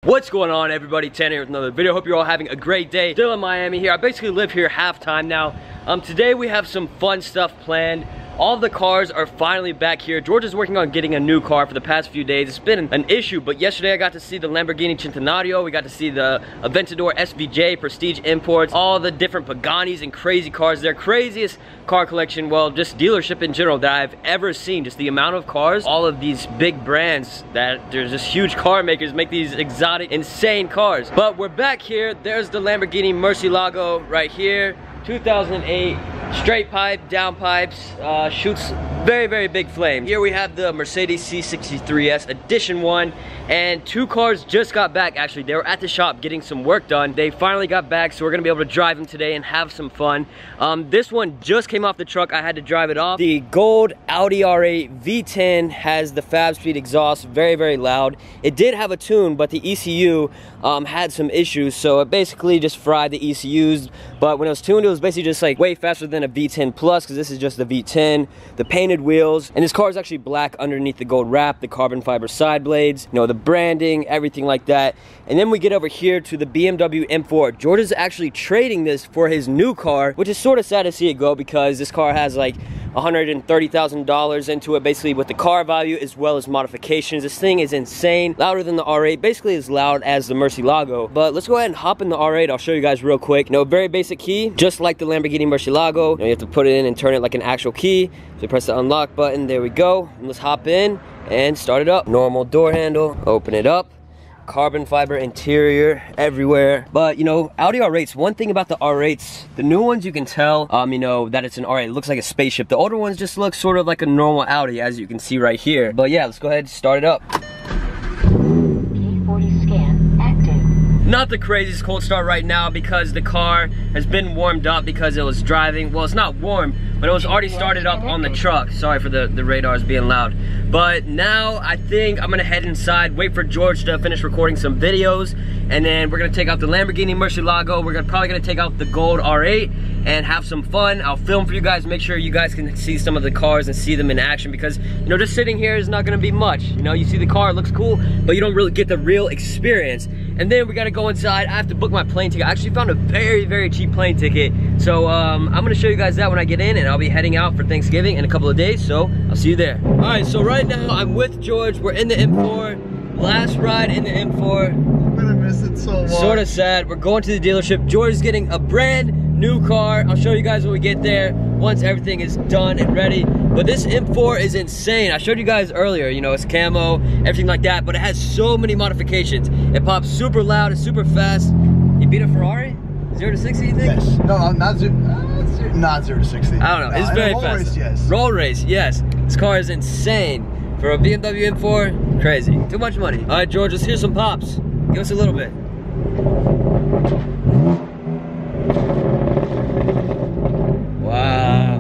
What's going on, everybody? Tanner here with another video. Hope you're all having a great day. Still in Miami here. I basically live here half time now. Today we have some fun stuff planned. All of the cars are finally back here. George is working on getting a new car for the past few days. It's been an issue, but yesterday I got to see the Lamborghini Centenario. We got to see the Aventador SVJ, Prestige Imports, all the different Paganis and crazy cars. Their craziest car collection, well, just dealership in general that I've ever seen. Just the amount of cars, all of these big brands that there's just huge car makers make these exotic, insane cars. But we're back here. There's the Lamborghini Murcielago right here. 2008, straight pipe, down pipes, shoots very big flame. Here we have the Mercedes C63S Edition 1, and two cars just got back. Actually, they were at the shop getting some work done. They finally got back, so we're gonna be able to drive them today and have some fun. This one just came off the truck. I had to drive it off. The gold Audi R8 V10 has the Fab Speed exhaust, very loud. It did have a tune, but the ECU had some issues, so it basically just fried the ECUs. But when it was tuned, it was basically just like way faster than a V10 Plus, because this is just the V10. The painted wheels, and this car is actually black underneath the gold wrap, the carbon fiber side blades, you know, the branding, everything like that. And then we get over here to the BMW M4. George is actually trading this for his new car, which is sort of sad to see it go, because this car has like $130,000 into it, basically, with the car value as well as modifications. This thing is insane, louder than the R8, basically as loud as the Murcielago. But let's go ahead and hop in the R8. I'll show you guys real quick. You know, very basic key, just like the Lamborghini Murcielago. You know, you have to put it in and turn it like an actual key. So you press the unlock button, there we go. And let's hop in and start it up. Normal door handle, open it up. Carbon fiber interior everywhere. But you know, Audi R8s, one thing about the R8s, the new ones you can tell, you know, that it's an R8. It looks like a spaceship. The older ones just look sort of like a normal Audi, as you can see right here. But yeah, let's go ahead and start it up. P40 scan active. Not the craziest cold start right now, because the car has been warmed up because it was driving. Well, it's not warm, but it was already started up on the truck. Sorry for the radars being loud. But now I think I'm gonna head inside, wait for George to finish recording some videos, and then we're gonna take out the Lamborghini Murcielago. We're probably gonna take out the gold R8 and have some fun. I'll film for you guys, make sure you guys can see some of the cars and see them in action, because you know, just sitting here is not gonna be much. You know, you see the car, it looks cool, but you don't really get the real experience. And then we gotta go inside. I have to book my plane ticket. I actually found a very cheap plane ticket. So I'm gonna show you guys that when I get in, and I'll be heading out for Thanksgiving in a couple of days, so I'll see you there. All right, so right now I'm with George. We're in the M4, last ride in the M4. I'm gonna miss it so much. Sort of sad. We're going to the dealership. George is getting a brand new car. I'll show you guys when we get there, once everything is done and ready. But this M4 is insane. I showed you guys earlier, you know, it's camo, everything like that, but it has so many modifications. It pops super loud, it's super fast. You beat a Ferrari? 0 to 60, you think? Yes. No, not 0 to 60. I don't know. It's very fast. Race, yes. Roll race, yes. This car is insane. For a BMW M4, crazy. Too much money. All right, George, let's hear some pops. Give us a little bit. Wow.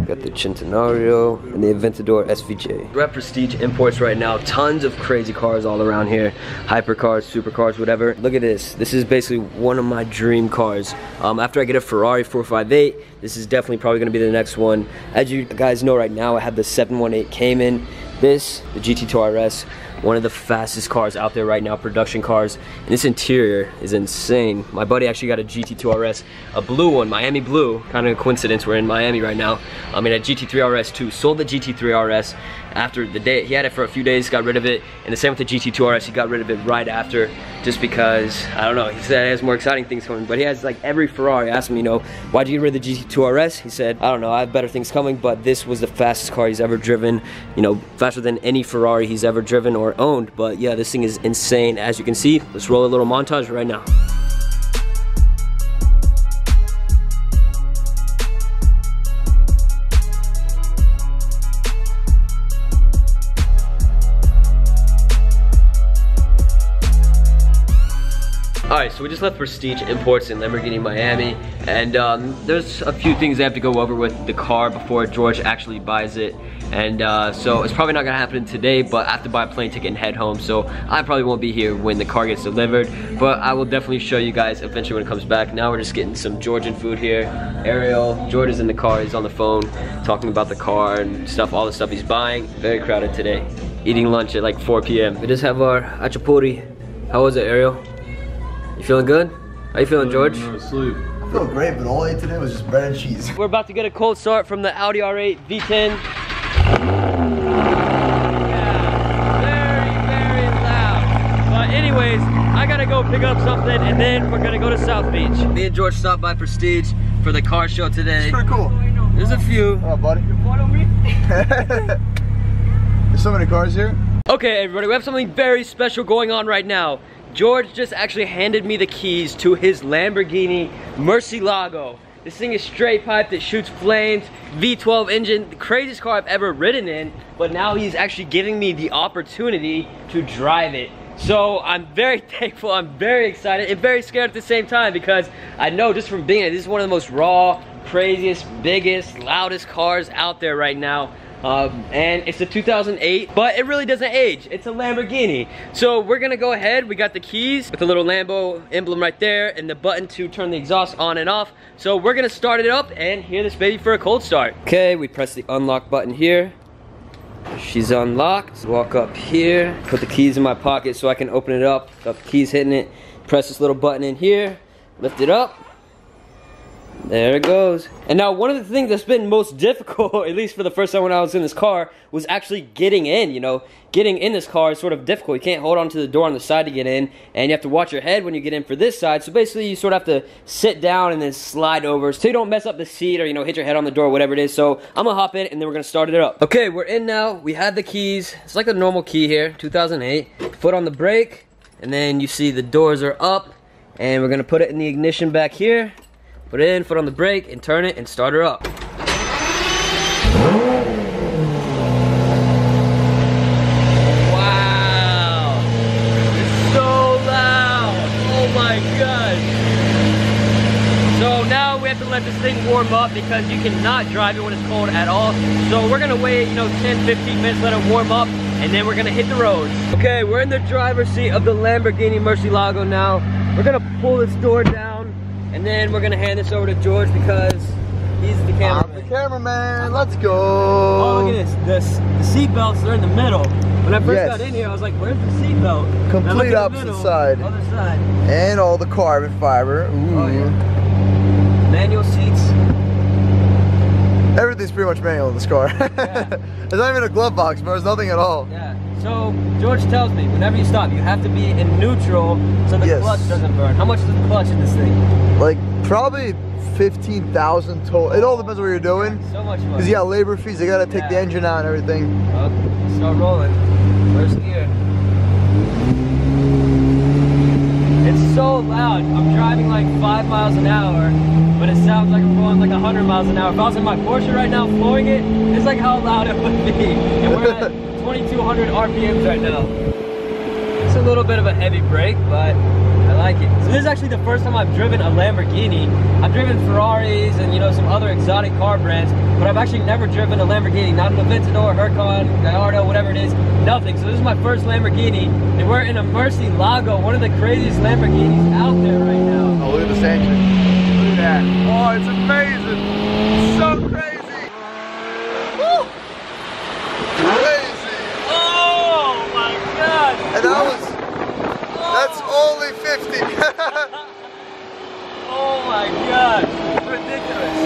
Got the Centenario and the Aventador SVJ. We're at Prestige Imports right now. Tons of crazy cars all around here. Hypercars, supercars, whatever. Look at this. This is basically one of my dream cars. After I get a Ferrari 458, this is definitely probably gonna be the next one. As you guys know right now, I have the 718 Cayman. This, the GT2 RS, one of the fastest cars out there right now, production cars. And this interior is insane. My buddy actually got a GT2 RS, a blue one, Miami blue. Kind of a coincidence, we're in Miami right now. I mean, a GT3 RS too. Sold the GT3 RS after the day. He had it for a few days, got rid of it. And the same with the GT2 RS, he got rid of it right after, just because, I don't know, he said he has more exciting things coming. But he has like every Ferrari. I asked him, you know, why'd you get rid of the GT2 RS? He said, I don't know, I have better things coming, but this was the fastest car he's ever driven. You know, faster than any Ferrari he's ever driven or owned. But yeah, this thing is insane. As you can see, let's roll a little montage right now. Alright, so we just left Prestige Imports in Lamborghini Miami, and there's a few things I have to go over with the car before George actually buys it. And so it's probably not gonna happen today, but I have to buy a plane ticket and head home, so I probably won't be here when the car gets delivered, but I will definitely show you guys eventually when it comes back. Now we're just getting some Georgian food here. Ariel, George is in the car, he's on the phone talking about the car and stuff, all the stuff he's buying. Very crowded today. Eating lunch at like 4 p.m. We just have our achapuri How was it, Ariel? You feeling good? How you feeling, George? I feel great, but all I ate today was just bread and cheese. We're about to get a cold start from the Audi R8 V10. Yeah, very loud. But anyways, I gotta go pick up something and then we're gonna go to South Beach. Me and George stopped by Prestige for the car show today. It's pretty cool. There's a few. Oh, buddy. You follow me? There's so many cars here. Okay, everybody, we have something very special going on right now. George just actually handed me the keys to his Lamborghini Murcielago. This thing is straight piped, it shoots flames, V12 engine, the craziest car I've ever ridden in, but now he's actually giving me the opportunity to drive it. So I'm very thankful, I'm very excited, and very scared at the same time because I know just from being it, this is one of the most raw, craziest, biggest, loudest cars out there right now. And it's a 2008, but it really doesn't age. It's a Lamborghini. So we're gonna go ahead. We got the keys with the little Lambo emblem right there and the button to turn the exhaust on and off. So we're gonna start it up and hear this baby for a cold start. Okay, we press the unlock button here. She's unlocked. Walk up here, put the keys in my pocket so I can open it up. Got the keys hitting it. Press this little button in here, lift it up. There it goes. And now one of the things that's been most difficult, at least for the first time when I was in this car, was actually getting in, you know. Getting in this car is sort of difficult. You can't hold on to the door on the side to get in, and you have to watch your head when you get in for this side. So basically you sort of have to sit down and then slide over so you don't mess up the seat or, you know, hit your head on the door, whatever it is. So I'm gonna hop in and then we're gonna start it up. Okay, we're in now. We had the keys. It's like a normal key here, 2008. Foot on the brake, and then you see the doors are up, and we're gonna put it in the ignition back here. Put it in, foot on the brake, and turn it and start her up. Wow! It's so loud! Oh my god! So now we have to let this thing warm up because you cannot drive it when it's cold at all. So we're gonna wait, you know, 10-15 minutes, let it warm up, and then we're gonna hit the roads. Okay, we're in the driver's seat of the Lamborghini Murcielago now. We're gonna pull this door down. And then we're gonna hand this over to George because he's the cameraman. I'm the cameraman, let's go. Oh, look at this. The seat belts are in the middle. When I first got in here, I was like, where's the seat belt? Complete opposite side. Other side. And all the carbon fiber. Ooh. Oh, yeah. Manual seats. Everything's pretty much manual in this car. Yeah. There's not even a glove box, bro. There's nothing at all. Yeah. So George tells me whenever you stop, you have to be in neutral so the clutch doesn't burn. How much is the clutch in this thing? Like probably 15,000 total. It all depends what you're doing. So much money. Because you got labor fees. They gotta take the engine out and everything. Okay, start rolling. First gear. It's so loud. I'm driving like 5 miles an hour, but it sounds like I'm going like 100 miles an hour. If I was in my Porsche right now flooring it, it's like how loud it would be. And we're at 2,200 RPMs right now. It's a little bit of a heavy brake, but I like it. So this is actually the first time I've driven a Lamborghini. I've driven Ferraris and, you know, some other exotic car brands, but I've actually never driven a Lamborghini. Not an Aventador, Huracan, Gallardo, whatever it is, nothing. So this is my first Lamborghini, and we're in a Murcielago, one of the craziest Lamborghinis out there right now. Oh, look at this engine. Look at that. Oh, it's amazing. It's so crazy. Woo! Crazy. Oh my god! And that's only 50. Oh my god! It's ridiculous.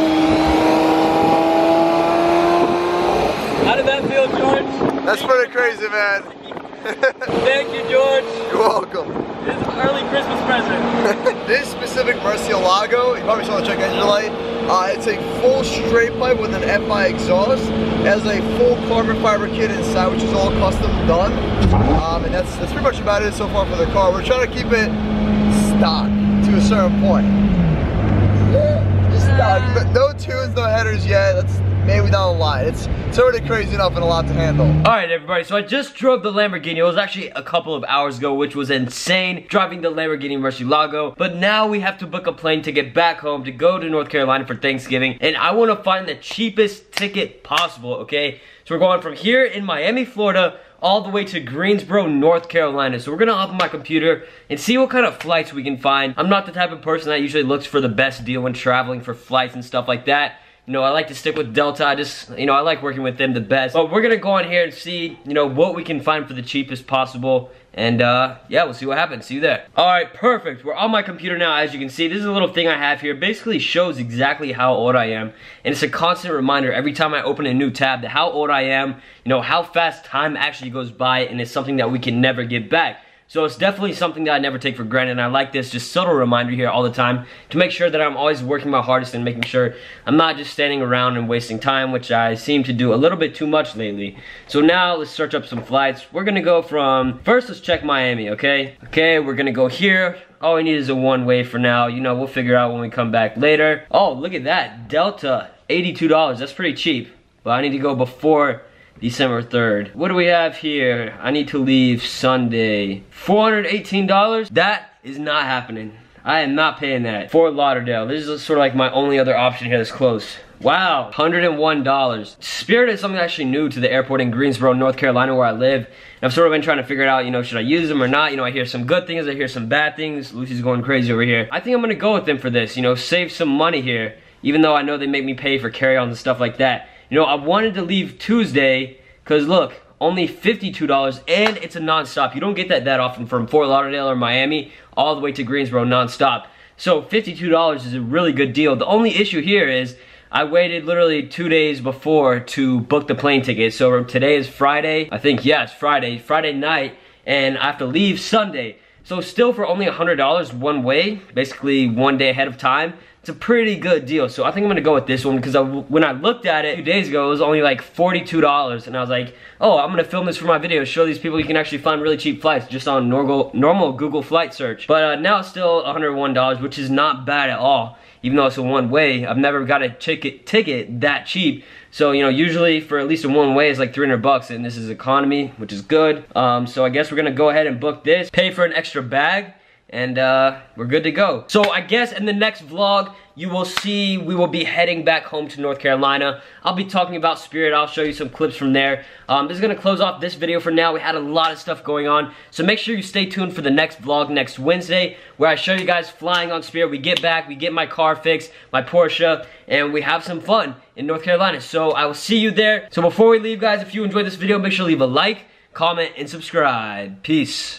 How did that feel, George? That's pretty crazy, man. Thank you, George. You're welcome. This is an early Christmas present. This specific Murcielago, you probably saw the check engine light. It's a full straight pipe with an FI exhaust. It has a full carbon fiber kit inside, which is all custom done. And that's pretty much about it so far for the car. We're trying to keep it stock to a certain point. Just stock. No tunes, no headers yet. That's maybe down the line. It's already crazy enough and a lot to handle. Alright everybody, so I just drove the Lamborghini. It was actually a couple of hours ago, which was insane, driving the Lamborghini Murcielago. But now we have to book a plane to get back home to go to North Carolina for Thanksgiving. And I want to find the cheapest ticket possible, okay? So we're going from here in Miami, Florida, all the way to Greensboro, North Carolina. So we're gonna hop on my computer and see what kind of flights we can find. I'm not the type of person that usually looks for the best deal when traveling for flights and stuff like that. You know, I like to stick with Delta. I just, you know, I like working with them the best. But we're gonna go on here and see, you know, what we can find for the cheapest possible. And yeah, we'll see what happens. See you there. All right, perfect. We're on my computer now, as you can see. This is a little thing I have here. Basically shows exactly how old I am. And it's a constant reminder every time I open a new tab that how old I am, you know, how fast time actually goes by, and it's something that we can never get back. So it's definitely something that I never take for granted, and I like this just subtle reminder here all the time to make sure that I'm always working my hardest and making sure I'm not just standing around and wasting time, which I seem to do a little bit too much lately. So now let's search up some flights. We're gonna go from, first let's check Miami, okay? Okay, we're gonna go here. All we need is a one-way for now. You know, we'll figure out when we come back later. Oh, look at that, Delta, $82, that's pretty cheap. But I need to go before December 3rd. What do we have here? I need to leave Sunday. $418? That is not happening. I am not paying that. Fort Lauderdale. This is sort of like my only other option here that's close. Wow, $101. Spirit is something actually new to the airport in Greensboro, North Carolina, where I live. And I've sort of been trying to figure it out, you know, should I use them or not? You know, I hear some good things, I hear some bad things. Lucy's going crazy over here. I think I'm gonna go with them for this, you know, save some money here, even though I know they make me pay for carry-ons and stuff like that. You know, I wanted to leave Tuesday, because look, only $52, and it's a non-stop. You don't get that often from Fort Lauderdale or Miami all the way to Greensboro non-stop. So $52 is a really good deal. The only issue here is I waited literally 2 days before to book the plane ticket. So today is Friday, I think, yeah, it's Friday night, and I have to leave Sunday. So still for only $100 one way, basically 1 day ahead of time, it's a pretty good deal. So I think I'm gonna go with this one because when I looked at it 2 days ago, it was only like $42, and I was like, oh, I'm gonna film this for my video, show these people you can actually find really cheap flights just on normal Google flight search. But now it's still $101, which is not bad at all. Even though it's a one way, I've never got a ticket that cheap. So, you know, usually for at least a one way is like 300 bucks, and this is economy, which is good. So I guess we're gonna go ahead and book this, pay for an extra bag, and we're good to go. So I guess in the next vlog, you will see we will be heading back home to North Carolina. I'll be talking about Spirit. I'll show you some clips from there. This is gonna close off this video for now. We had a lot of stuff going on, so make sure you stay tuned for the next vlog next Wednesday, where I show you guys flying on Spirit. We get back, we get my car fixed, my Porsche, and we have some fun in North Carolina. So I will see you there. So before we leave, guys, if you enjoyed this video, make sure to leave a like, comment, and subscribe. Peace.